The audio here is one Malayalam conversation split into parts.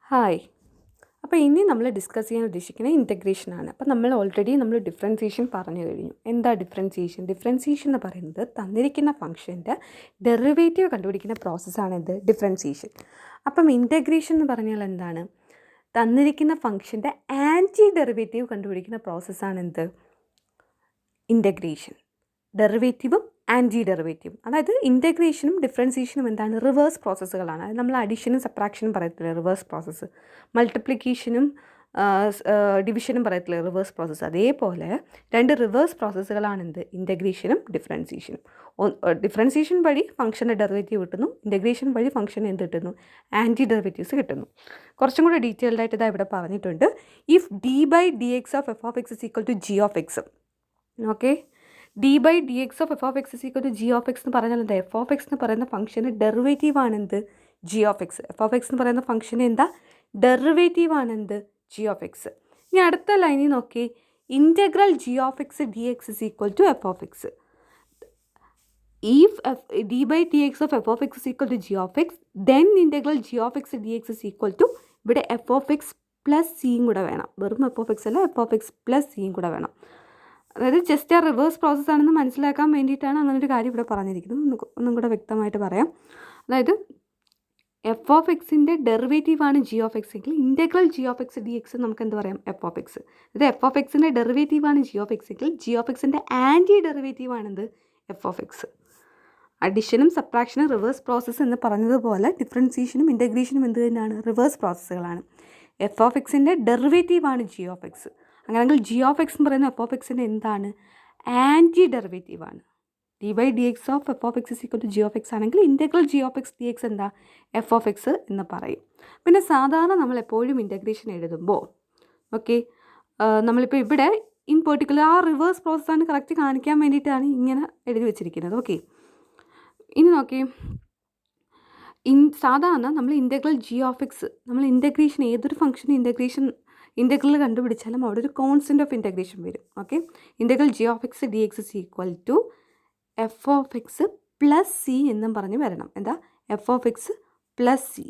ഹായ്. അപ്പോൾ ഇനി നമ്മൾ ഡിസ്കസ് ചെയ്യാൻ ഉദ്ദേശിക്കുന്നത് ഇൻറ്റഗ്രേഷനാണ്. അപ്പോൾ നമ്മൾ ഓൾറെഡി ഡിഫറൻസിയേഷൻ പറഞ്ഞു കഴിഞ്ഞു. എന്താ ഡിഫറൻസിയേഷൻ? ഡിഫറൻസിയേഷൻ എന്ന് പറയുന്നത് തന്നിരിക്കുന്ന ഫംഗ്ഷൻ്റെ ഡെറിവേറ്റീവ് കണ്ടുപിടിക്കുന്ന പ്രോസസ്സാണ് ഇത് ഡിഫറൻസിയേഷൻ. അപ്പം ഇൻറ്റഗ്രേഷൻ എന്ന് പറഞ്ഞാൽ എന്താണ്? തന്നിരിക്കുന്ന ഫംഗ്ഷൻ്റെ ആൻറ്റി ഡെറിവേറ്റീവ് കണ്ടുപിടിക്കുന്ന പ്രോസസ്സാണ് എന്ത്? ഇൻറ്റഗ്രേഷൻ. ഡെറിവേറ്റീവും ആൻറ്റി ഡെറിവേറ്റീവും, അതായത് ഇൻറ്റഗ്രേഷനും ഡിഫറൻസിയേഷനും എന്താണ്? റിവേഴ്സ് പ്രോസസ്സുകളാണ്. അത് നമ്മൾ അഡീഷനും സബ്ട്രാക്ഷനും പറയത്തില്ല റിവേഴ്സ് പ്രോസസ്സ്, മൾട്ടിപ്ലിക്കേഷനും ഡിവിഷനും പറയത്തില്ല റിവേഴ്സ് പ്രോസസ്സ്. അതേപോലെ രണ്ട് റിവേഴ്സ് പ്രോസസ്സുകളാണ് എന്ത്? ഇൻറ്റഗ്രേഷനും ഡിഫറൻസിയേഷനും. ഡിഫറൻസിയേഷൻ വഴി ഫംഗ്ഷൻ്റെ ഡെറിവേറ്റീവ് കിട്ടുന്നു, ഇൻറ്റഗ്രേഷൻ വഴി ഫംഗ്ഷന് എന്ത് കിട്ടുന്നു? ആൻറ്റി ഡെറിവേറ്റീവ്സ് കിട്ടുന്നു. കുറച്ചും കൂടെ ഡീറ്റെയിൽഡ് ആയിട്ട് ഇതാ ഇവിടെ പറഞ്ഞിട്ടുണ്ട്. If d by d x of f of x is equal to g of x. Okay, d by d x of f of x is equal to g of x എന്ന് പറഞ്ഞാൽ എന്താ? എഫ് ഓഫ് എക്സ് എന്ന് പറയുന്ന ഫംഗ്ഷന് ഡെറിവേറ്റീവ് ആണ് എന്ത്? G of x. F of x എന്ന് പറയുന്ന ഫംഗ്ഷന് എന്താ? ഡെറിവേറ്റീവ് ആണ് എന്ത്? G of x. ഇനി അടുത്ത ലൈനിൽ നോക്കി, integral g of x d x is equal to f of x. If d by d x of f of x is equal to g of x, then integral g of x d x is equal to, ഇവിടെ എഫ് ഓഫ് എക്സ് പ്ലസ് സിയും കൂടെ വേണം. വെറും എഫ് ഓഫ് എക്സ് അല്ല, എഫ് ഓഫ് എക്സ് പ്ലസ് സിയും കൂടെ വേണം. അതായത് ജസ്റ്റ് ആ റിവേഴ്സ് പ്രോസസ് ആണെന്ന് മനസ്സിലാക്കാൻ വേണ്ടിയിട്ടാണ് അങ്ങനൊരു കാര്യം ഇവിടെ പറഞ്ഞിരിക്കുന്നത്. ഒന്നും കൂടെ വ്യക്തമായിട്ട് പറയാം. അതായത് എഫ് ഓഫ് എക്സിൻ്റെ ഡെറിവേറ്റീവാണ് ജി ഓഫ് എക്സ് എങ്കിൽ integral g of x d x നമുക്ക് എന്ത് പറയാം? F of x. ഇത് എഫ് ഓഫ് എക്സിൻ്റെ ഡെറിവേറ്റീവാണ് ജി ഓഫ് എക്സ് എങ്കിൽ ജി ഓഫ് എക്സിൻ്റെ ആൻറ്റി ഡെറിവേറ്റീവാണെന്ത്? F of x. അഡിഷനും സബ്ട്രാക്ഷനും റിവേഴ്സ് പ്രോസസ്സ് എന്ന് പറഞ്ഞതുപോലെ ഡിഫറൻസിയേഷനും ഇൻറ്റഗ്രേഷനും എന്ത് തന്നെയാണ്? റിവേഴ്സ് പ്രോസസ്സുകളാണ്. എഫ് ഓഫ് എക്സിൻ്റെ ഡെറിവേറ്റീവാണ് ജി ഓഫ് എക്സ്. അങ്ങനെയെങ്കിൽ ജി ഓഫ് എക്സ് എന്ന് പറയുന്ന എഫ് ഓഫ് എക്സിൻ്റെ എന്താണ്? ആൻറ്റി ഡെറിവേറ്റീവാണ്. D by d x of f of x is equal to g of x ആണെങ്കിൽ integral g of x d x എന്താ? എഫ് ഓഫ് എക്സ് എന്ന് പറയും. പിന്നെ സാധാരണ നമ്മൾ എപ്പോഴും ഇൻറ്റഗ്രേഷൻ എഴുതുമ്പോൾ നമ്മളിപ്പോൾ ഇവിടെ ഇൻ പെർട്ടിക്കുലർ ആ റിവേഴ്സ് പ്രോസസ്സാണ് കറക്റ്റ് കാണിക്കാൻ വേണ്ടിയിട്ടാണ് ഇങ്ങനെ എഴുതി വെച്ചിരിക്കുന്നത്. ഓക്കെ, ഇനി നോക്കി, സാധാരണ നമ്മൾ ഇൻറ്റഗ്രൽ ജി ഓഫ് എക്സ്, നമ്മൾ ഇൻറ്റഗ്രേഷൻ ഏതൊരു ഫംഗ്ഷൻ ഇൻറ്റഗ്രൽ കണ്ടുപിടിച്ചാലും അവിടെ ഒരു കോൺസ്റ്റൻറ്റ് ഓഫ് ഇൻറ്റഗ്രേഷൻ വരും. Okay, integral g of x d x is equal to f of x plus c എന്നും പറഞ്ഞ് വരണം. എന്താ? F of x plus c.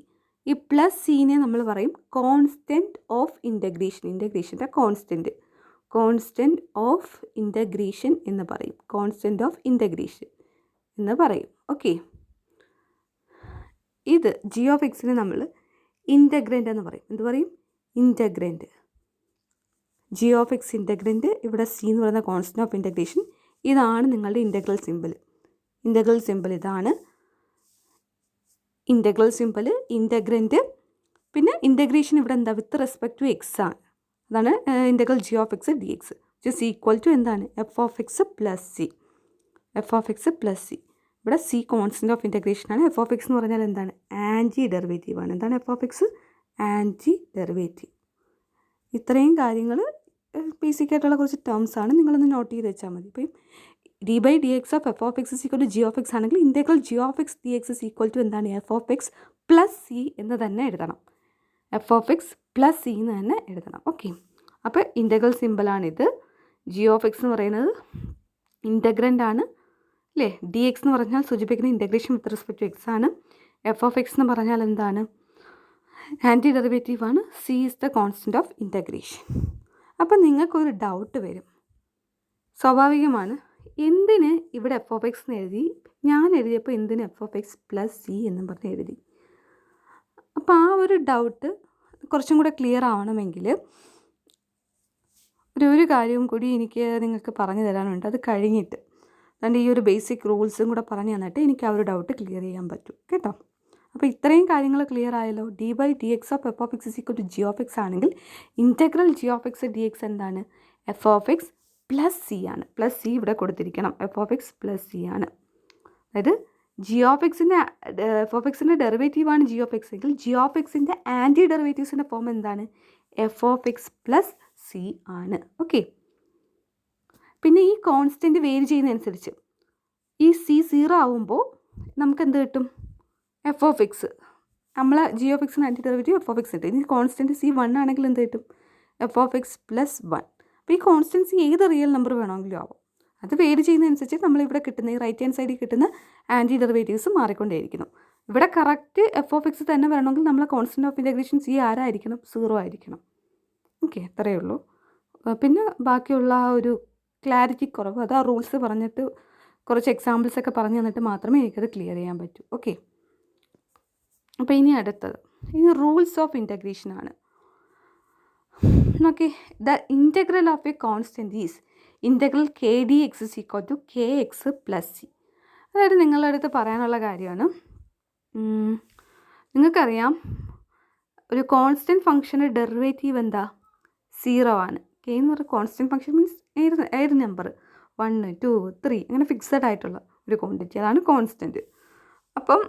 ഈ പ്ലസ് സീനെ നമ്മൾ പറയും കോൺസ്റ്റൻറ്റ് ഓഫ് ഇൻറ്റഗ്രേഷൻ. ഇൻറ്റഗ്രേഷൻ്റെ കോൺസ്റ്റൻറ്റ് ഓഫ് ഇൻറ്റഗ്രേഷൻ എന്ന് പറയും. കോൺസ്റ്റൻറ്റ് ഓഫ് ഇൻറ്റഗ്രേഷൻ എന്ന് പറയും. ഓക്കെ, ഇത് ജി ഓഫ് എക്സിനെ നമ്മൾ ഇൻറ്റഗ്രൻ്റ് എന്ന് പറയും. എന്ത് പറയും? Integrand. G of x integrand. ഇവിടെ സി എന്ന് പറയുന്ന കോൺസ്റ്റൻറ്റ് ഓഫ് ഇൻറ്റഗ്രേഷൻ. ഇതാണ് നിങ്ങളുടെ ഇൻറ്റഗ്രൽ സിമ്പിൾ. ഇൻറ്റഗ്രൽ സിമ്പിൾ ഇതാണ്. Integral simple, integrand. പിന്നെ ഇൻറ്റഗ്രേഷൻ ഇവിടെ എന്താ? വിത്ത് റെസ്പെക്ട് ടു എക്സ് ആണ്. അതാണ് integral g of x d x which equal to എന്താണ്? F of x plus c. F of x plus c. ഇവിടെ സി കോൺസ്റ്റൻറ്റ് ഓഫ് ഇൻറ്റഗ്രേഷനാണ്. എഫ് ഓഫ് എക്സ് എന്ന് പറഞ്ഞാൽ എന്താണ്? ആൻറ്റി ഡെറിവേറ്റീവ് ആണ്. എന്താണ് f of x? Anti derivative. ഇത്രയും കാര്യങ്ങൾ ബേസിക് ആയിട്ടുള്ള കുറച്ച് ടേംസ് ആണ്, നിങ്ങളൊന്ന് നോട്ട് ചെയ്ത് വെച്ചാൽ മതി. ഇപ്പം d by d x of f of x is equal to g of x ആണെങ്കിൽ integral g of x d x is equal to എന്താണ്? F of x plus c എന്ന് തന്നെ എഴുതണം. F of x plus c എന്ന് തന്നെ എഴുതണം. ഓക്കെ, അപ്പോൾ ഇൻറ്റഗ്രൽ സിമ്പിളാണിത്. ജി ഓഫ് എക്സ് എന്ന് പറയുന്നത് ഇൻറ്റഗ്രൻ്റ് ആണ് അല്ലേ? ഡി എക്സ് എന്ന് പറഞ്ഞാൽ സൂചിപ്പിക്കുന്ന integration with respect to x ആണ്. എഫ് ഓഫ് എക്സ് എന്ന് പറഞ്ഞാൽ എന്താണ്? ആൻറ്റി ഡെറിവേറ്റീവ് ആണ്. C is the constant of integration. അപ്പം നിങ്ങൾക്കൊരു ഡൗട്ട് വരും, സ്വാഭാവികമാണ്. എന്തിന് ഇവിടെ എഫ് ഓഫ് എക്സ് എന്ന് എഴുതി? ഞാൻ എഴുതിയപ്പോൾ എന്തിന് F of x plus c എന്നും പറഞ്ഞ് എഴുതി? അപ്പോൾ ആ ഒരു ഡൗട്ട് കുറച്ചും കൂടെ ക്ലിയർ ആവണമെങ്കിൽ ഒരു കാര്യവും കൂടി എനിക്ക് നിങ്ങൾക്ക് പറഞ്ഞു തരാനുണ്ട്. അത് കഴിഞ്ഞിട്ട് അതുകൊണ്ട് ഈ ഒരു ബേസിക് റൂൾസും കൂടെ പറഞ്ഞു തന്നിട്ട് എനിക്ക് ആ ഒരു ഡൗട്ട് ക്ലിയർ ചെയ്യാൻ പറ്റും കേട്ടോ. അപ്പോൾ ഇത്രയും കാര്യങ്ങൾ ക്ലിയർ ആയല്ലോ. D by d x of f of x is equal to g of x ആണെങ്കിൽ integral g of x d x എന്താണ്? F of x plus c ആണ്. പ്ലസ് സി ഇവിടെ കൊടുത്തിരിക്കണം. F of x plus c ആണ്. അതായത് ജി ഓഫ് എക്സിൻ്റെ എഫ് ഓഫ് എക്സിൻ്റെ ഡെറിവേറ്റീവാണ് ജി ഓഫ് എക്സ് എങ്കിൽ ജി ഓഫ് എക്സിൻ്റെ ആൻറ്റി ഡെറിവേറ്റീവ്സിൻ്റെ ഫോം എന്താണ്? F of x plus c ആണ്. ഓക്കെ, പിന്നെ ഈ കോൺസ്റ്റൻറ്റ് വേരി ചെയ്യുന്നതനുസരിച്ച് ഈ സി 0 ആവുമ്പോൾ നമുക്ക് എന്ത് കിട്ടും? F of x. നമ്മൾ ജി ഓഫ് എക്സിന് anti derivative f of x കിട്ടും. ഇനി കോൺസ്റ്റൻറ്റ് സി 1 ആണെങ്കിൽ എന്ത് കിട്ടും? F of x plus 1. അപ്പോൾ ഈ കോൺസ്റ്റൻസി ഏത് റിയൽ നമ്പർ വേണമെങ്കിലും ആവും. അത് വേരി ചെയ്യുന്നതനുസരിച്ച് നമ്മളിവിടെ കിട്ടുന്ന ഈ റൈറ്റ് ഹാൻഡ് സൈഡിൽ കിട്ടുന്ന ആൻറ്റി ഡെറിവേറ്റീവ്സ് മാറിക്കൊണ്ടേയിരിക്കുന്നു. ഇവിടെ കറക്റ്റ് എഫ് ഓഫ് എക്സ് തന്നെ വരണമെങ്കിൽ നമ്മളെ കോൺസ്റ്റൻറ്റ് ഓഫ് ഇൻറ്റഗ്രേഷൻ സി ആരായിരിക്കണം? 0 ആയിരിക്കണം. ഓക്കെ, അത്രയേ ഉള്ളൂ. പിന്നെ ബാക്കിയുള്ള ആ ഒരു ക്ലാരിറ്റി കുറവ്, അത് ആ റൂൾസ് പറഞ്ഞിട്ട് കുറച്ച് എക്സാമ്പിൾസൊക്കെ പറഞ്ഞു തന്നിട്ട് മാത്രമേ എനിക്കത് ക്ലിയർ ചെയ്യാൻ പറ്റൂ. ഓക്കെ, അപ്പോൾ ഇനി അടുത്തത് റൂൾസ് ഓഫ് ഇൻറ്റഗ്രേഷനാണ്. Okay, the integral of a constant is integral k d x is equal to k x plus c. അതായത് നിങ്ങളുടെ അടുത്ത് പറയാനുള്ള കാര്യമാണ്, നിങ്ങൾക്കറിയാം ഒരു കോൺസ്റ്റൻറ്റ് ഫംഗ്ഷൻ്റെ ഡെറിവേറ്റീവ് എന്താ? 0 ആണ്. കെ എന്ന് പറഞ്ഞാൽ കോൺസ്റ്റൻറ്റ് ഫംഗ്ഷൻ മീൻസ് ഏത് നമ്പർ 1 2 3 അങ്ങനെ ഫിക്സഡ് ആയിട്ടുള്ള ഒരു ക്വാണ്ടിറ്റി, അതാണ് കോൺസ്റ്റൻറ്റ്. അപ്പം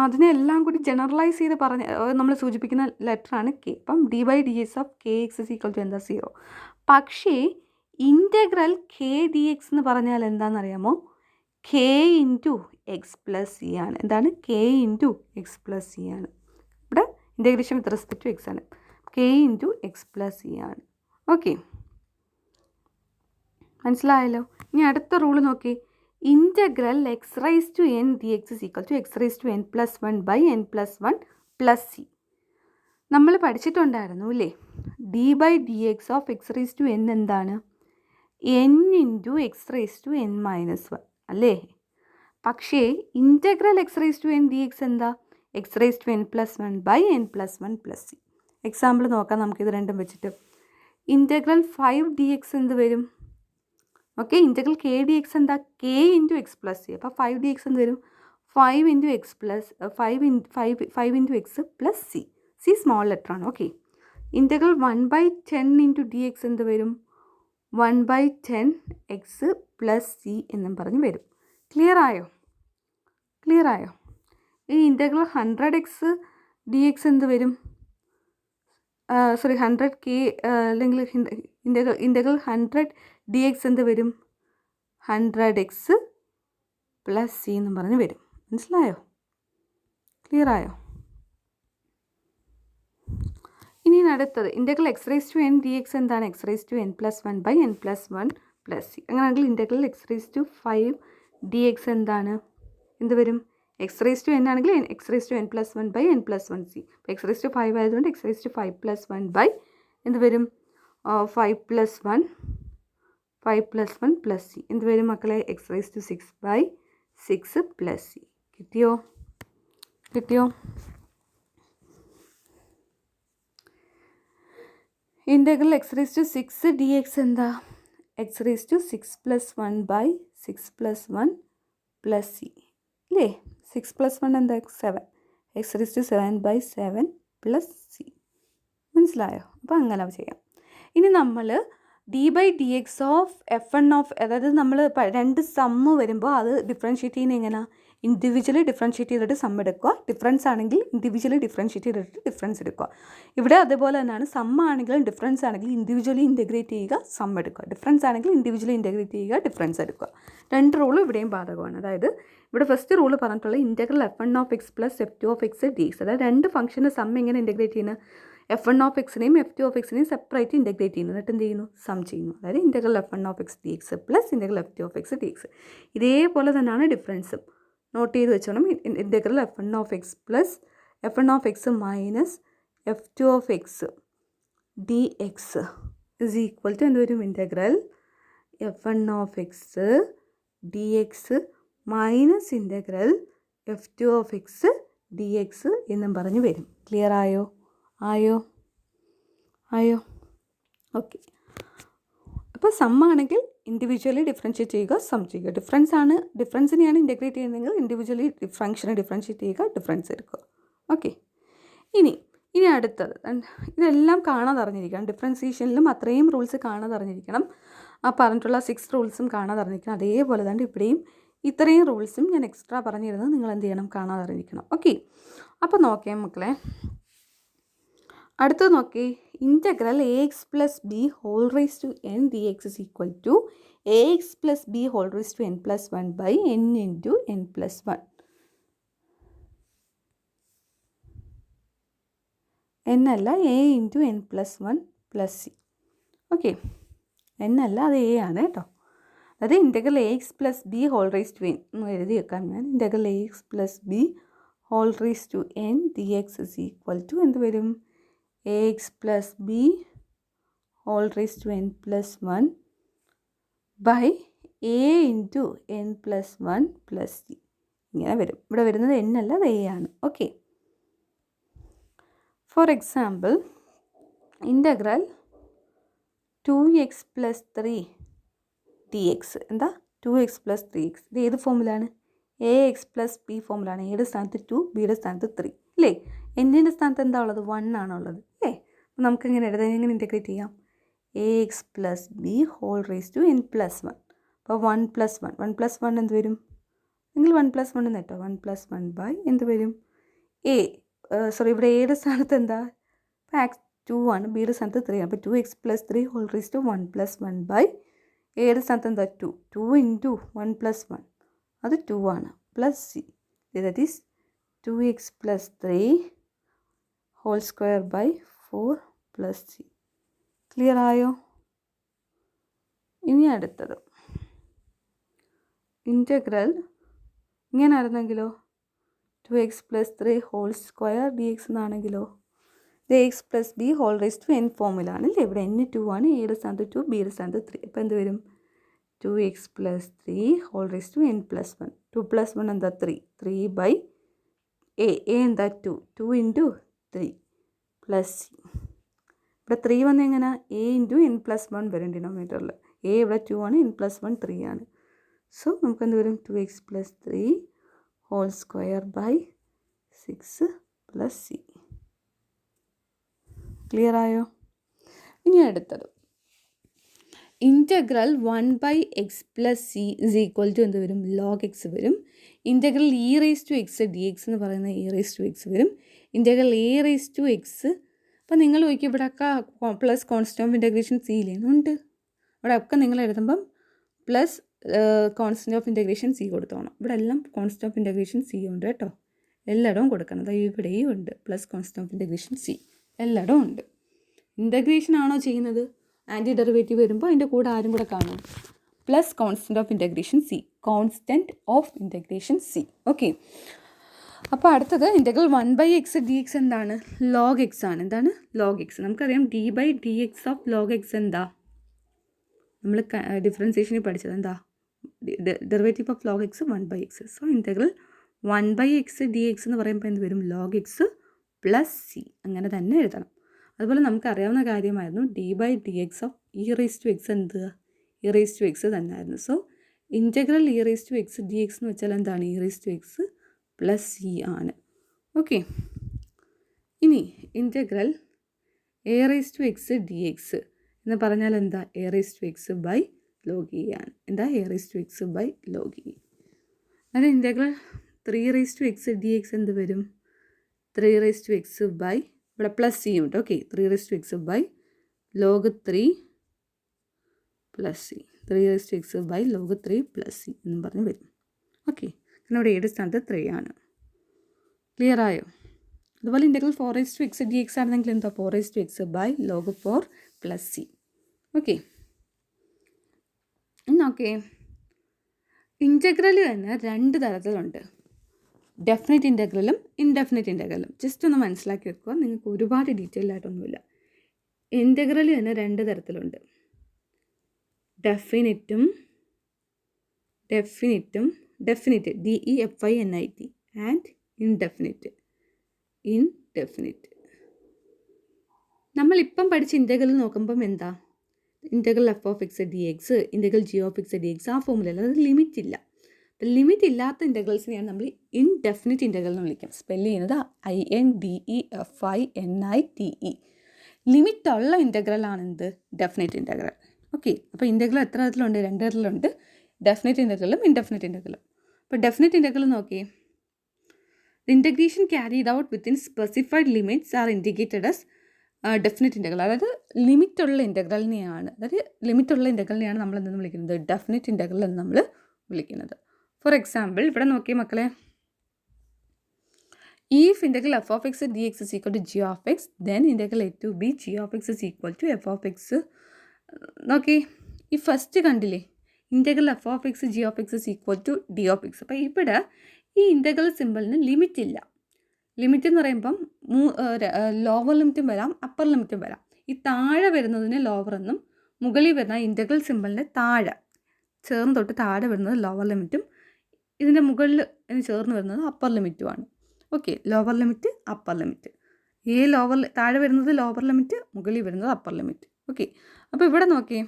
അതിനെല്ലാം കൂടി ജനറലൈസ് ചെയ്ത് നമ്മൾ സൂചിപ്പിക്കുന്ന ലെറ്ററാണ് കെ. അപ്പം d by d x of k x is equal to എന്താ? 0. പക്ഷേ ഇൻറ്റഗ്രൽ കെ ഡി എക്സ് എന്ന് പറഞ്ഞാൽ എന്താണെന്നറിയാമോ? K into x plus c ആണ്. എന്താണ്? K into x plus c ആണ്. ഇവിടെ integration with respect to x ആണ്. K into x plus c ആണ്. ഓക്കെ, മനസ്സിലായല്ലോ. ഇനി അടുത്ത റൂള് നോക്കി, integral x raise to n d x is equal to x raise to n plus 1 by n plus 1 plus c. നമ്മൾ പഠിച്ചിട്ടുണ്ടായിരുന്നു അല്ലേ? D by d x of x raise to N എന്താണ്? N into x raise to n minus 1 അല്ലേ? പക്ഷേ integral x raise to n d x എന്താ? X raise to n plus 1 by n plus 1 plus c. Example നോക്കാം നമുക്കിത് രണ്ടും വെച്ചിട്ട്. ഇൻറ്റഗ്രൽ 5 ഡി എക്സ് എന്ത് വരും? Okay, integral k d x എന്താ? K into x plus c. അപ്പോൾ 5 ഡി എക്സ് എന്ത് വരും? 5 into x plus 5 into x plus c. C small letter ആണ്. Okay, integral 1/10 into d x എന്ത് വരും? 1/10 എക്സ് പ്ലസ് സി എന്നും പറഞ്ഞ് വരും. ക്ലിയർ ആയോ? ഈ ഇൻറ്റഗ്രൽ 100 എക്സ് ഡി എക്സ് എന്ത് വരും? 100 കെ അല്ലെങ്കിൽ ഇൻറ്റഗ്രൽ 100 ഡി എക്സ് എന്ത് വരും? 100 എക്സ് പ്ലസ് സി എന്നും പറഞ്ഞ് വരും. മനസ്സിലായോ? ക്ലിയർ ആയോ? ഇനി അടുത്തത് integral x raise to n d x എന്താണ്? X raise to n plus 1 by n plus 1 plus c. അങ്ങനെയാണെങ്കിൽ integral x raise to 5 d x എന്താണ്? എന്ത് വരും? എക്സ് റൈസ് ടു എൻ ആണെങ്കിൽ x raise to n plus 1 by n plus 1 c. അപ്പോൾ എക്സ് റൈസ് ടു 5 ആയതുകൊണ്ട് x raise to 5 plus 1 by എന്ത് വരും? 5 പ്ലസ് 1 പ്ലസ് സി. എന്ത് വരും മക്കളെ? X raise to 6 by 6 plus c. കിട്ടിയോ? Integral x raise to 6 d x എന്താ? X raise to 6 plus 1 by 6 plus 1 plus c അല്ലേ? 6 പ്ലസ് 1 എന്താ? 7. X raise to 7 by 7 plus c. മനസ്സിലായോ? അപ്പോൾ അങ്ങനെ ചെയ്യാം. ഇനി നമ്മൾ d by d x of f one of, അതായത് നമ്മൾ രണ്ട് സമ്മ് വരുമ്പോൾ അത് ഡിഫറൻഷ്യേറ്റ് ചെയ്യുന്നത് എങ്ങനെയാണ്? ഇൻഡിവിജ്വലി ഡിഫറൻഷ്യേറ്റ് ചെയ്തിട്ട് സം എടുക്കുക. ഡിഫറൻസ് ആണെങ്കിൽ ഇൻഡിവിജ്വലി ഡിഫറൻഷ്യേറ്റ് ചെയ്തിട്ട് ഡിഫറൻസ് എടുക്കുക. ഇവിടെ അതേപോലെ തന്നെയാണ്. സം ആണെങ്കിലും ഡിഫറൻസ് ആണെങ്കിലും ഇൻഡിവിജ്വലി ഇൻറ്റഗ്രേറ്റ് ചെയ്യുക, സം എടുക്കുക. ഡിഫറൻസ് ആണെങ്കിൽ ഇൻഡിവിജ്വലി ഇൻറ്റഗ്രേറ്റ് ചെയ്യുക, ഡിഫറൻസ് എടുക്കുക. രണ്ട് റൂളും ഇവിടെയും ബാധകമാണ്. അതായത് ഇവിടെ ഫസ്റ്റ് റൂൾ പറഞ്ഞിട്ടുള്ള integral f one of x plus f two of x d x. അതായത് രണ്ട് ഫംഗ്ഷൻ്റെ സം എങ്ങനെ ഇൻറ്റഗ്രേറ്റ് ചെയ്യുന്നത്? എഫ് എൺ ഓഫ് എക്സിനെയും എഫ് ടു ഓഫ് എക്സിനെയും സെപ്പറേറ്റ് ഇൻറ്റഗ്രേറ്റ് ചെയ്യുന്നു. എന്നിട്ട് എന്ത് ചെയ്യുന്നു? സം ചെയ്യുന്നു. അതായത് integral f one of x d x plus integral f two of x d x. ഇതേപോലെ തന്നെയാണ് ഡിഫറൻസും. നോട്ട് ചെയ്ത് വെച്ചോണം. Integral f one of x plus f one of x minus f two of x d x is equal to എന്ത് വരും? Integral f one of x d x minus integral f two of x d x എന്നും പറഞ്ഞ് വരും. ക്ലിയർ ആയോ? ഓക്കെ. അപ്പോൾ സം ആണെങ്കിൽ ഇൻഡിവിജ്വലി ഡിഫറൻഷ്യേറ്റ് ചെയ്യുക, സം ചെയ്യുക. ഡിഫറൻസിനെയാണ് ഇൻറ്റഗ്രേറ്റ് ചെയ്യുന്നതെങ്കിൽ ഇൻഡിവിജ്വലി ഫംഗ്ഷനെ ഡിഫറൻഷ്യേറ്റ് ചെയ്യുക, ഡിഫറൻസ് എടുക്കുക. ഓക്കെ. ഇനി അടുത്തത് ഇതെല്ലാം കാണാതറിഞ്ഞിരിക്കണം. ഡിഫറൻസിയേഷനിലും അത്രയും റൂൾസ് കാണാതറിഞ്ഞിരിക്കണം. ആ പറഞ്ഞിട്ടുള്ള 6 റൂൾസും കാണാതറിഞ്ഞിരിക്കണം. അതേപോലെ തന്നെ ഇവിടെയും ഇത്രയും റൂൾസും ഞാൻ എക്സ്ട്രാ പറഞ്ഞിരുന്നത് നിങ്ങൾ എന്ത് ചെയ്യണം? കാണാതറിഞ്ഞിരിക്കണം. ഓക്കെ. അപ്പോൾ നോക്കിയാൽ മക്കളെ, അടുത്തത് നോക്കി, integral a x plus b whole raise to n d x is equal to a x plus b whole raise to n plus 1 by n into n plus 1. N അല്ല, a into n plus 1 plus c. Okay, n അല്ല, അത് എ ആണ് കേട്ടോ. അതായത് integral a x plus b whole raise to n എന്ന് എഴുതി വെക്കാം ഞാൻ. Integral a x plus b whole raise to n d x is equal to എന്ത് വരും? A x plus b whole raise to n plus 1 by a into n plus 1 plus c. ഇങ്ങനെ വരും. ഇവിടെ വരുന്നത് എൻ അല്ല, അത് എ ആണ്. Okay. For example integral 2x plus 3 d x. എന്താ? 2x plus 3x. ഇത് ഏത് ഫോമിലാണ്? എ എക്സ് പ്ലസ് ബി ഫോമിലാണ്. എയുടെ സ്ഥാനത്ത് 2, ബിയുടെ സ്ഥാനത്ത് 3 അല്ലേ? എന്നിൻ്റെ സ്ഥാനത്ത് എന്താ ഉള്ളത്? 1 ആണുള്ളത് അല്ലേ? അപ്പോൾ നമുക്ക് എങ്ങനെ എഴുതാം? എങ്ങനെ ഇൻറ്റഗ്രേറ്റ് ചെയ്യാം? A x plus b whole raise to n plus 1. അപ്പോൾ 1 പ്ലസ് 1, 1 പ്ലസ് 1 എന്ത് വരും? എങ്കിൽ 1 പ്ലസ് 1 എന്ന് കേട്ടോ. 1 പ്ലസ് 1 ബൈ എന്ത് വരും? ഇവിടെ എയുടെ സ്ഥാനത്ത് എന്താ? ഇപ്പോൾ 2 ആണ്, ബിയുടെ സ്ഥാനത്ത് 3 ആണ്. അപ്പോൾ 2x plus 3 whole raise to 1 plus 1 by എയുടെ സ്ഥാനത്ത് എന്താ? 2 ഇൻറ്റു 1 പ്ലസ് 1 അത് 2 ആണ് plus c. That is 2x plus 3 whole square by 4 plus c. Clear ആയോ? ഇനി അടുത്തത് ഇൻ്റഗ്രൽ ഇങ്ങനെ ആയിരുന്നെങ്കിലോ? 2x plus 3 whole square d x എന്നാണെങ്കിലോ? ഇത് x plus b whole raise to n ഫോമിലാണ് അല്ലേ? ഇവിടെ n 2 ആണ്, എയുടെ സ്ഥാനത്ത് 2, ബിയുടെ സ്ഥാനത്ത് 3. അപ്പോൾ എന്ത് വരും? 2x plus 3 whole raise to n plus 1. 2 plus 1 എന്താ? 3 ബൈ എ എന്താ? 2 ഇൻറ്റു 3 പ്ലസ് സി. ഇവിടെ 3 വന്ന് എങ്ങനെ? എ ഇൻറ്റു എൻ പ്ലസ് 1 വരും ഡിനോമിനേറ്ററിൽ. എ ഇവിടെ 2 ആണ്, എൻ പ്ലസ് 1 3 ആണ്. സോ നമുക്ക് എന്ത് വരും? 2x plus 3 whole square by 6 plus c. Clear ആയോ? ഇനി അടുത്തത് integral 1 by x plus c is equal to എന്ത് വരും? ലോഗ് എക്സ് വരും. Integral e raise to x d x എന്ന് പറയുന്നത് ഇ റേസ് ടു എക്സ് വരും. Integral a raise to x. അപ്പോൾ നിങ്ങൾ ചോദിക്കും ഇവിടെയൊക്കെ plus constant of integration c ഇല്ലേന്നുണ്ട്. ഇവിടെ ഒക്കെ നിങ്ങൾ എഴുതുമ്പം plus constant of integration c കൊടുത്തോണം. ഇവിടെ എല്ലാം കോൺസ്റ്റൻ്റ് ഓഫ് ഇൻ്റഗ്രേഷൻ സി ഉണ്ട് കേട്ടോ. എല്ലായിടവും കൊടുക്കണം. അതായത് ഇവിടെയും ഉണ്ട് plus constant of integration C. എല്ലായിടവും ഉണ്ട്. ഇൻ്റഗ്രേഷൻ ആണോ ചെയ്യുന്നത്? ആൻറ്റി ഡെറിവേറ്റീവ് വരുമ്പോൾ അതിൻ്റെ കൂടെ ആരും കൂടെ കാണും? Plus constant of integration c. Constant of integration c. Okay. അപ്പോൾ അടുത്തത് integral 1 by x d x എന്താണ്? ലോഗ് എക്സ് ആണ്. എന്താണ്? Log x. നമുക്കറിയാം d by d x of log x എന്താ? നമ്മൾ ഡിഫറൻസിയേഷനിൽ പഠിച്ചത് എന്താ? Derivative of log x 1 by x. So integral 1 by x d x എന്ന് പറയുമ്പോൾ എന്ത് വരും? Log x plus c. അങ്ങനെ തന്നെ എഴുതണം. അതുപോലെ നമുക്കറിയാവുന്ന കാര്യമായിരുന്നു D by d x of e raise to x എന്ത്? ഇ റേസ് ടു എക്സ് തന്നെയായിരുന്നു. So integral e raise to x d x എന്ന് വെച്ചാൽ എന്താണ്? E raise to x plus c ആണ്. ഓക്കെ. ഇനി integral a raise to x d x എന്ന് പറഞ്ഞാൽ എന്താ? A raise to x by log e ആണ്. എന്താ? A raise to x by log e. അതായത് integral 3 raise to x d x എന്ത് വരും? 3 റേസ് ടു എക്സ് ബൈ ഇവിടെ പ്ലസ് സി ഉണ്ട്. Okay. 3 raise to x by log 3 plus c. 3 raise to x by log 3 plus c എന്നും പറഞ്ഞ് വരും. ഓക്കെ. കാരണം ഇവിടെ ഏത് സ്ഥാനത്ത് 3 ആണ്. ക്ലിയർ ആയോ? അതുപോലെ integral 4 raise to x d x ആണെങ്കിൽ എന്താ? 4 raise to x by log 4 plus c. Okay. Okay. Integral തന്നെ 2 തരത്തിലുണ്ട്. ഡെഫിനിറ്റ് ഇൻ്റഗ്രലും ഇൻഡെഫിനിറ്റ് ഇൻ്റഗ്രലും. ജസ്റ്റ് ഒന്ന് മനസ്സിലാക്കി വെക്കുക. നിങ്ങൾക്ക് ഒരുപാട് ഡീറ്റെയിൽ ആയിട്ടൊന്നുമില്ല. ഇൻ്റഗ്രൽ തന്നെ 2 തരത്തിലുണ്ട്. Definite DEFINIT and indefinite. നമ്മളിപ്പം പഠിച്ച ഇൻ്റഗ്രൽ നോക്കുമ്പം എന്താ? Integral f of x d X, integral g of x d X, ആ ഫോമുലല്ല. അത് ലിമിറ്റ് ഇല്ല. ലിമിറ്റ് ഇല്ലാത്ത ഇൻ്റഗ്രൽസിനെയാണ് നമ്മൾ ഇൻഡെഫിനിറ്റ് ഇൻ്റഗ്രൽ എന്ന് വിളിക്കുക. സ്പെല്ല് ചെയ്യുന്നത് INDEFINITE. ലിമിറ്റ് ഉള്ള ഇൻ്റഗ്രലാണ് എന്ത്? Definite integral. ഓക്കെ. അപ്പോൾ ഇൻ്റഗ്രൽ എത്ര തരത്തിലുണ്ട്? 2 തരത്തിലുണ്ട്. ഡെഫിനിറ്റ് ഇൻ്റഗ്രലും ഇൻഡെഫിനിറ്റ് ഇൻ്റഗ്രലും. അപ്പോൾ ഡെഫിനിറ്റ് ഇൻ്റഗ്രൽ നോക്കിയേ. Integration carried out within specified limits are indicated as definite integral. അതായത് ലിമിറ്റുള്ള ഇൻ്റഗ്രലിനെയാണ് നമ്മൾ എന്തെന്ന് വിളിക്കുന്നത്? ഡെഫിനിറ്റ് ഇൻ്റഗ്രൽ എന്ന് നമ്മൾ വിളിക്കുന്നത്. ഫോർ എക്സാമ്പിൾ ഇവിടെ നോക്കിയേ മക്കളെ. If integral f of x dx is equal to g of x, then integral a to b g of x is equal to f of x. നോക്കി, ഈ ഫസ്റ്റ് കണ്ടില്ലേ? Integral f of x g of x is equal to d of x. അപ്പോൾ ഇവിടെ ഈ ഇൻ്റഗ്രൽ സിമ്പിളിന് ലിമിറ്റ് ഇല്ല. ലിമിറ്റ് എന്ന് പറയുമ്പം ലോവർ ലിമിറ്റും വരാം, അപ്പർ ലിമിറ്റും വരാം. ഈ താഴെ വരുന്നതിന് ലോവർ എന്നും മുകളിൽ വരുന്ന ഇൻ്റഗ്രൽ സിമ്പിളിൻ്റെ താഴെ ചേർന്ന് തൊട്ട് താഴെ വരുന്നത് ലോവർ ലിമിറ്റും ഇതിൻ്റെ മുകളിൽ ചേർന്ന് വരുന്നത് അപ്പർ ലിമിറ്റുമാണ്. Okay, lower limit, upper limit. താഴെ വരുന്നത് ലോവർ ലിമിറ്റ്, മുകളിൽ വരുന്നത് അപ്പർ ലിമിറ്റ്. ഓക്കെ, അപ്പോൾ ഇവിടെ നോക്കിയേ,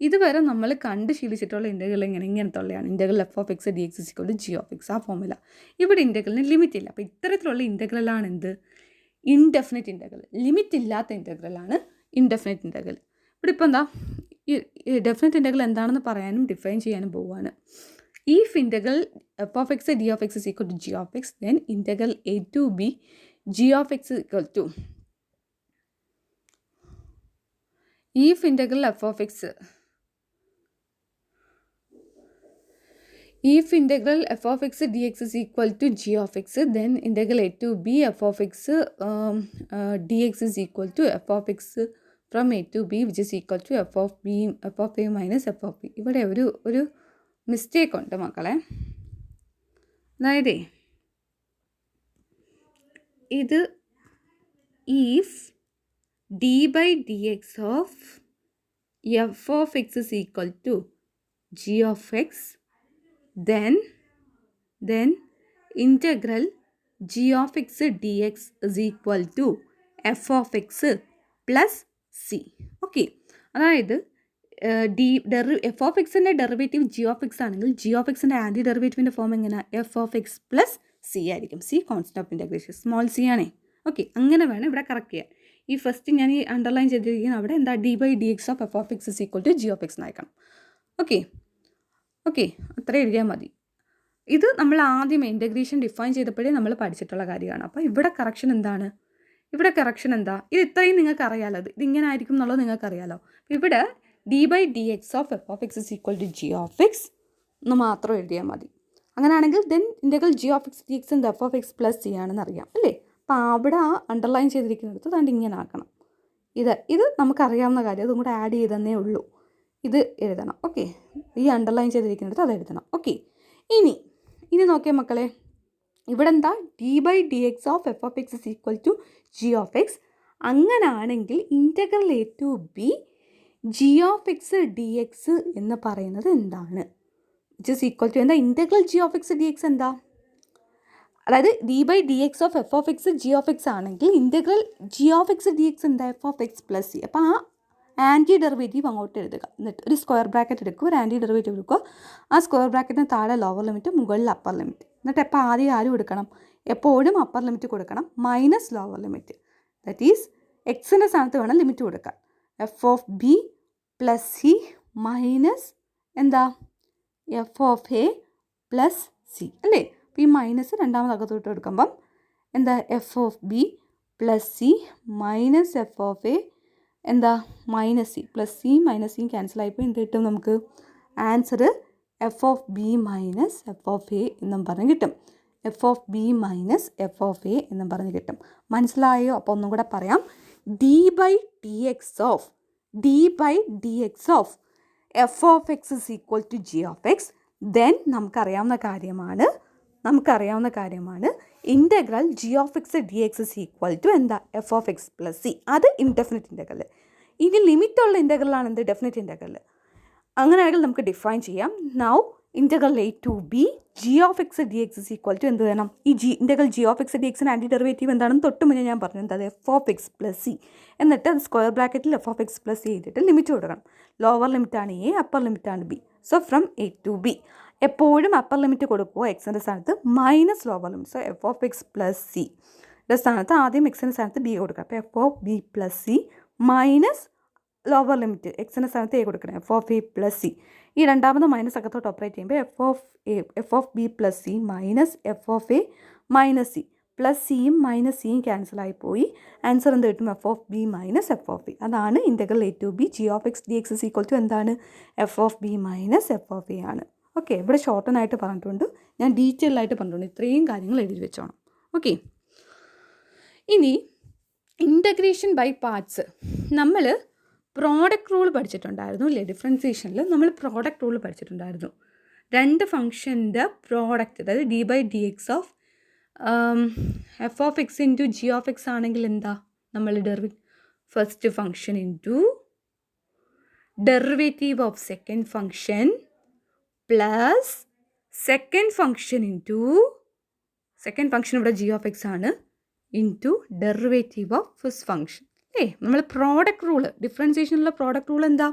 ഇതുവരെ നമ്മൾ കണ്ട് ശീലിച്ചിട്ടുള്ള ഇൻ്റഗ്രൽ ഇങ്ങനത്തുള്ളതാണ്. Integral f of x d x equal to g of x, ആ ഫോർമുല. ഇവിടെ ഇൻ്റഗ്രലിന് ലിമിറ്റ് ഇല്ല. അപ്പോൾ ഇത്തരത്തിലുള്ള ഇൻ്റഗ്രലാണ് എന്ത്? Indefinite integral. ലിമിറ്റ് ഇല്ലാത്ത ഇൻ്റഗ്രലാണ് ഇൻഡെഫിനിറ്റ് ഇൻ്റഗ്രൽ. ഇവിടെ ഇപ്പോൾ എന്താ, ഈ ഡെഫിനിറ്റ് ഇൻ്റഗ്രൽ എന്താണെന്ന് പറയാനും ഡിഫൈൻ ചെയ്യാനും പോവുകയാണ്. If integral f of x d of x is equal to g of x, then integral a to b g of x is equal to, if integral f of x dx is equal to g of x, then integral a to b f of x dx is equal to f of x from a to b, which is equal to f of a minus f of b. ഇവിടെ ഒരു മിസ്റ്റേക്ക് ഉണ്ട് മക്കളെ. അതായത് ഇത് if d by dx of f of x is equal to g of x, then integral g of x dx is equal to f of x plus c. Okay, അതായത് എഫ് ഓഫ് എക്സിൻ്റെ ഡെറിവേറ്റീവ് ജി ഓഫ് എക്സ് ആണെങ്കിൽ ജി ഓഫ് എക്സിൻ്റെ ആൻറ്റി ഡെറിവേറ്റീവിൻ്റെ ഫോം എങ്ങനെയാണ്? F of x plus c ആയിരിക്കും. C constant of integration, small c ആണേ. ഓക്കെ, അങ്ങനെ വേണം ഇവിടെ കറക്റ്റ് ചെയ്യാൻ. ഈ ഫസ്റ്റ് ഞാൻ ഈ അണ്ടർലൈൻ ചെയ്തിരിക്കുന്ന അവിടെ എന്താ, d by d x of f of x is equal to g of x എന്നായിക്കണം. ഓക്കെ, അത്ര എഴുതിയാൽ മതി. ഇത് നമ്മൾ ആദ്യം ഇൻ്റഗ്രേഷൻ ഡിഫൈൻ ചെയ്തപ്പോഴേ നമ്മൾ പഠിച്ചിട്ടുള്ള കാര്യമാണ്. അപ്പോൾ ഇവിടെ കറക്ഷൻ എന്താണ്? ഇത് ഇത്രയും നിങ്ങൾക്ക് അറിയാലോ, ഇത് ഇങ്ങനെ ആയിരിക്കും എന്നുള്ളത് നിങ്ങൾക്ക് അറിയാലോ. ഇവിടെ d by d x of f of x is equal to g of x എന്ന് മാത്രം എഴുതിയാൽ മതി. അങ്ങനെയാണെങ്കിൽ then integral g of x d x എന്ത് f of x plus c ആണെന്ന് അറിയാം അല്ലേ? അപ്പോൾ അവിടെ ആ അണ്ടർലൈൻ ചെയ്തിരിക്കുന്നിടത്ത് അതുകൊണ്ട് ഇങ്ങനെ ആക്കണം. ഇത് നമുക്കറിയാവുന്ന കാര്യം, അതും കൂടെ ആഡ് ചെയ്തതന്നേ ഉള്ളൂ. ഇത് എഴുതണം. ഓക്കെ, ഈ അണ്ടർലൈൻ ചെയ്തിരിക്കുന്നിടത്ത് അത് എഴുതണം. ഓക്കെ, ഇനി നോക്കിയാൽ മക്കളെ, ഇവിടെ എന്താ, d by d x of f of x is equal to g of x. അങ്ങനെയാണെങ്കിൽ integral a to b g of x d x എന്ന് പറയുന്നത് എന്താണ്? വിച്ച് ഇസ് ഈക്വൽ ടു എന്താ, integral g of x d x എന്താ? അതായത് d by d x of f of x g of x ആണെങ്കിൽ integral g of x d x എന്താ, f of x plus c. അപ്പോൾ ആ ആൻറ്റി ഡെറിവേറ്റീവ് അങ്ങോട്ട് എഴുതുക. എന്നിട്ട് ഒരു സ്ക്വയർ ബ്രാക്കറ്റ് എടുക്കുക, ഒരു ആൻറ്റി ഡെറിവേറ്റീവ് എടുക്കുക. ആ സ്ക്വയർ ബ്രാക്കറ്റിന് താഴെ ലോവർ ലിമിറ്റ്, മുകളിൽ അപ്പർ ലിമിറ്റ്. എന്നിട്ട് എപ്പോൾ ആദ്യം കൊടുക്കണം? എപ്പോഴും അപ്പർ ലിമിറ്റ് കൊടുക്കണം, minus lower limit. That is എക്സിൻ്റെ സ്ഥാനത്ത് വേണം ലിമിറ്റ് കൊടുക്കാൻ. F of b plus c minus എന്താ, f of a plus c അല്ലേ? അപ്പോൾ ഈ മൈനസ് രണ്ടാമത് അകത്തോട്ട് എടുക്കുമ്പം എന്താ, f of b plus c minus f of a എന്താ, minus c. Plus c minus c cancel ആയിപ്പോൾ എന്ത് കിട്ടും നമുക്ക്? Answer F of b minus f of a എന്നും പറഞ്ഞ് കിട്ടും. F of b minus f of a എന്നും പറഞ്ഞ് കിട്ടും. മനസ്സിലായോ? അപ്പോൾ ഒന്നും കൂടെ പറയാം. D by d x of f of x is equal to g of x. Then നമുക്കറിയാവുന്ന കാര്യമാണ് integral g of x d x is equal to എന്താ, f of x plus c. അത് ഇൻഡെഫിനിറ്റ് ഇൻ്റഗ്രൽ. ഇനി ലിമിറ്റുള്ള ഇൻ്റഗ്രലാണ് എന്ത്, ഡെഫിനിറ്റ് ഇൻ്റഗ്രൽ. അങ്ങനെയാണെങ്കിൽ നമുക്ക് ഡിഫൈൻ ചെയ്യാം. Now integral a to b g of x d x is equal to എന്ത് വേണം? ഈ integral g of x d എക്സിന് ആൻറ്റി ഡെറിവേറ്റീവ് എന്താണെന്ന് തൊട്ട് മുന്നേ ഞാൻ പറഞ്ഞു, എന്താ, f of x plus c. എന്നിട്ട് അത് സ്ക്വയർ ബ്രാക്കറ്റിൽ f of x plus c ചെയ്തിട്ട് ലിമിറ്റ് കൊടുക്കണം. ലോവർ ലിമിറ്റാണ് എ, അപ്പർ ലിമിറ്റാണ് b. So from a to b എപ്പോഴും അപ്പർ ലിമിറ്റ് കൊടുക്കുക എക്സിൻ്റെ സ്ഥാനത്ത്, minus lower limit. So f of x plus c സ്ഥാനത്ത് ആദ്യം എക്സിൻ്റെ സ്ഥാനത്ത് ബി കൊടുക്കുക. അപ്പോൾ f of b plus c minus lower limit എക്സിൻ്റെ സ്ഥാനത്ത് എ കൊടുക്കണം, f of a plus c. ഈ രണ്ടാമത് മൈനസ് അകത്തോട്ട് ഓപ്പറേറ്റ് ചെയ്യുമ്പോൾ f of b plus c minus f of a minus c. Plus സിയും മൈനസ് സിയും ക്യാൻസലായി പോയി. ആൻസർ എന്ത് കിട്ടും? F of b minus f of a. അതാണ് integral a to b g of x d x is equal to എന്താണ്, f of b minus f of a ആണ്. ഓക്കെ, ഇവിടെ ഷോർട്ടനായിട്ട് പറഞ്ഞിട്ടുണ്ട്, ഞാൻ ഡീറ്റെയിൽ ആയിട്ട് പറഞ്ഞിട്ടുണ്ട്. ഇത്രയും കാര്യങ്ങൾ എഴുതി വെച്ചോണം. ഓക്കെ, ഇനി ഇൻ്റഗ്രേഷൻ ബൈ പാർട്സ്. നമ്മൾ പ്രോഡക്റ്റ് റൂൾ പഠിച്ചിട്ടുണ്ടായിരുന്നു അല്ലേ? ഡിഫറൻസിയേഷനിൽ നമ്മൾ പ്രോഡക്റ്റ് റൂൾ പഠിച്ചിട്ടുണ്ടായിരുന്നു. രണ്ട് ഫംഗ്ഷൻ്റെ പ്രോഡക്റ്റ്, അതായത് d by d x of f of x into g of x ആണെങ്കിൽ എന്താ നമ്മൾ first function into derivative of second function plus second function into second function ഇവിടെ ജി ഓഫ് എക്സ് ആണ് into derivative of first function അല്ലേ. നമ്മൾ പ്രോഡക്റ്റ് റൂള് ഡിഫറൻസിയേഷനുള്ള പ്രോഡക്റ്റ് റൂൾ എന്താ?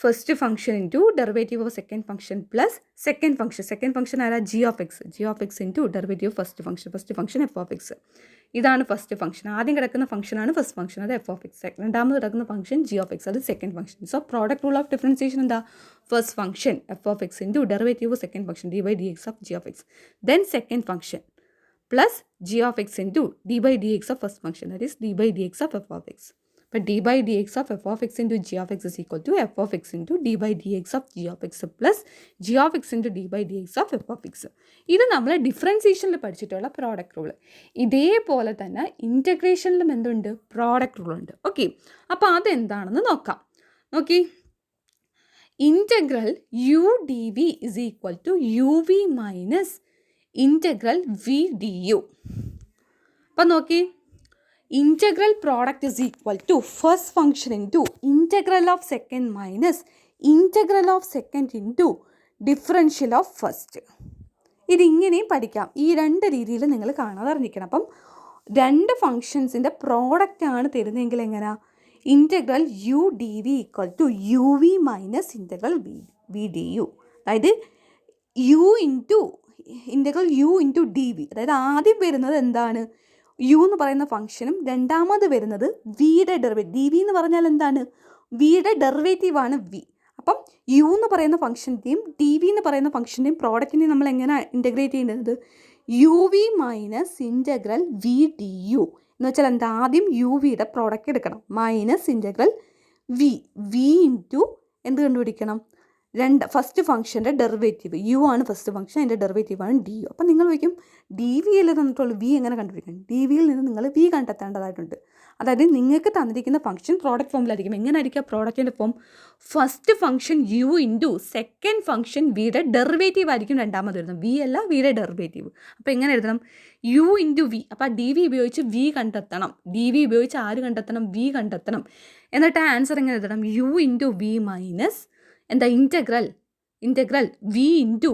First function into derivative of second function plus second function ആരാ? G of x into derivative of first function f of x. ഇതാണ് ഫസ്റ്റ് ഫംഗ്ഷൻ. ആദ്യം കിടക്കുന്ന ഫംഗ്ഷനാണ് ഫസ്റ്റ് ഫംഗ്ഷൻ, അത് എഫ് ഓഫ് എക്സ്. രണ്ടാമത് കിടക്കുന്ന ഫംഗ്ഷൻ ജി ഓഫ് എക്സ്, അത് second function. So product rule of differentiation എന്താ? First function f of x into derivative of second function d by d x of g of x, then second function plus g of x into d by d x of first function, that is d by d x of f of x. അപ്പോൾ d by d x of f of x into g of x is equal to f of x into d by d x of g of x plus g of x into d by d x of f of x. ഇത് നമ്മൾ ഡിഫറൻസിയേഷനിൽ പഠിച്ചിട്ടുള്ള പ്രോഡക്റ്റ് റൂള്. ഇതേപോലെ തന്നെ ഇൻറ്റഗ്രേഷനിലും എന്തുണ്ട്? പ്രോഡക്റ്റ് റൂളുണ്ട്. ഓക്കെ, അപ്പോൾ അതെന്താണെന്ന് നോക്കാം. നോക്കി, integral u d v is equal to u v minus integral v d u. അപ്പം നോക്കി, integral product is equal to first function into integral of second minus integral of second into differential of first. ഇതിങ്ങനെയും പഠിക്കാം. ഈ രണ്ട് രീതിയിൽ നിങ്ങൾ കാണാതെ അറിഞ്ഞിരിക്കണം. അപ്പം രണ്ട് ഫങ്ഷൻസിൻ്റെ പ്രോഡക്റ്റാണ് തരുന്നതെങ്കിൽ എങ്ങനെയാ? Integral u d v equal to u v minus integral v d u. അതായത് u into integral u into d v. അതായത് ആദ്യം വരുന്നത് എന്താണ്? യു എന്ന് പറയുന്ന ഫംഗ്ഷനും രണ്ടാമത് വരുന്നത് വിയുടെ ഡെറിവേറ്റീവ്. ഡി വി എന്ന് പറഞ്ഞാൽ എന്താണ്? വിയുടെ ഡെറിവേറ്റീവ് ആണ് വി. അപ്പം യു എന്ന് പറയുന്ന ഫംഗ്ഷൻ്റെയും ഡി വി എന്ന് പറയുന്ന ഫംഗ്ഷൻ്റെയും പ്രോഡക്റ്റിനെ നമ്മൾ എങ്ങനെ ഇൻറ്റഗ്രേറ്റ് ചെയ്യുന്നത്? U v minus integral v d u എന്ന് വെച്ചാൽ എന്താ? ആദ്യം യു വിയുടെ പ്രോഡക്റ്റ് എടുക്കണം, മൈനസ് ഇൻറ്റഗ്രൽ വി ഇൻറ്റു എന്ത് കണ്ടുപിടിക്കണം? ഫസ്റ്റ് ഫംഗ്ഷൻ്റെ ഡെറിവേറ്റീവ് യു ആണ് ഫസ്റ്റ് ഫംഗ്ഷൻ, അതിൻ്റെ ഡെറിവേറ്റീവാണ് ഡി യു. അപ്പം നിങ്ങൾ വയ്ക്കും ഡി വിയിൽ തന്നിട്ടുള്ള വി എങ്ങനെ കണ്ടുപിടിക്കണം? ഡി വിയിൽ നിന്ന് നിങ്ങൾ വി കണ്ടെത്തേണ്ടതായിട്ടുണ്ട്. അതായത് നിങ്ങൾക്ക് തന്നിരിക്കുന്ന ഫംഗ്ഷൻ പ്രോഡക്റ്റ് ഫോമിലായിരിക്കും. എങ്ങനെ ആയിരിക്കും പ്രോഡക്റ്റിൻ്റെ form? First function u into second function വിയുടെ ഡെറിവേറ്റീവ് ആയിരിക്കും രണ്ടാമത് എഴുതണം. വി അല്ല, വിയുടെ ഡെറിവേറ്റീവ്. അപ്പോൾ എങ്ങനെ എഴുതണം? U into v. അപ്പോൾ ഡി വി ഉപയോഗിച്ച് വി കണ്ടെത്തണം. ഡി വി ഉപയോഗിച്ച് ആര് കണ്ടെത്തണം? വി കണ്ടെത്തണം. എന്നിട്ട് ആ ആൻസർ എങ്ങനെ എഴുതണം? യു ഇൻറ്റു വി മൈനസ് എന്താ? Integral v into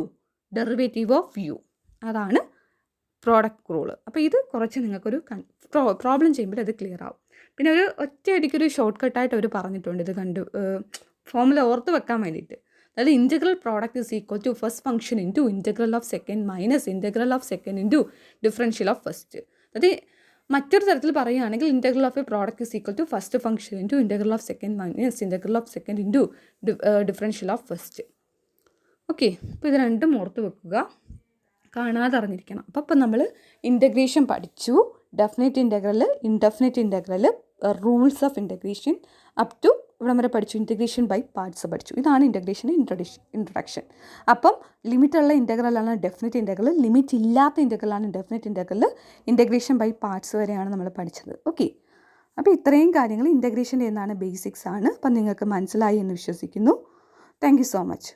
derivative of u. അതാണ് പ്രോഡക്റ്റ് റൂള്. അപ്പോൾ ഇത് കുറച്ച് നിങ്ങൾക്കൊരു പ്രോബ്ലം ചെയ്യുമ്പോൾ അത് ക്ലിയർ ആവും. പിന്നെ ഒരു ഒറ്റയടിക്കൊരു ഷോർട്ട് കട്ടായിട്ട് അവർ പറഞ്ഞിട്ടുണ്ട് ഇത് ഫോമുല ഓർത്ത് വെക്കാൻ വേണ്ടിയിട്ട്. അതായത് integral product is equal to first function into integral of second minus integral of second into differential of first. അതായത് മറ്റൊരു തരത്തിൽ പറയുകയാണെങ്കിൽ integral of a product is equal to first function into integral of second minus integral of second into differential of first. Okay, അപ്പോൾ ഇത് രണ്ടും ഓർത്ത് വെക്കുക, കാണാതെ അറിഞ്ഞിരിക്കണം. അപ്പോൾ നമ്മൾ ഇൻറ്റഗ്രേഷൻ പഠിച്ചു. Definite integral, indefinite integral, rules of integration up to ഇവിടെ വരെ പഠിച്ചു. ഇൻറ്റഗ്രേഷൻ ബൈ പാർട്സ് പഠിച്ചു. ഇതാണ് ഇൻറ്റഗ്രേഷൻ്റെ ഇൻട്രൊഡക്ഷൻ. അപ്പം ലിമിറ്റുള്ള ഇൻറ്റഗ്രലാണ് ഡെഫിനിറ്റ് ഇൻറ്റഗ്രൽ, ലിമിറ്റ് ഇല്ലാത്ത ഇൻറ്റഗ്രലാണ് definite integral. Integration by parts വരെയാണ് നമ്മൾ പഠിച്ചത്. ഓക്കെ, അപ്പോൾ ഇത്രയും കാര്യങ്ങൾ ഇൻറ്റഗ്രേഷൻ്റെ എന്താണ് ബേസിക്സ് ആണ്. അപ്പം നിങ്ങൾക്ക് മനസ്സിലായി എന്ന് വിശ്വസിക്കുന്നു. Thank you so much.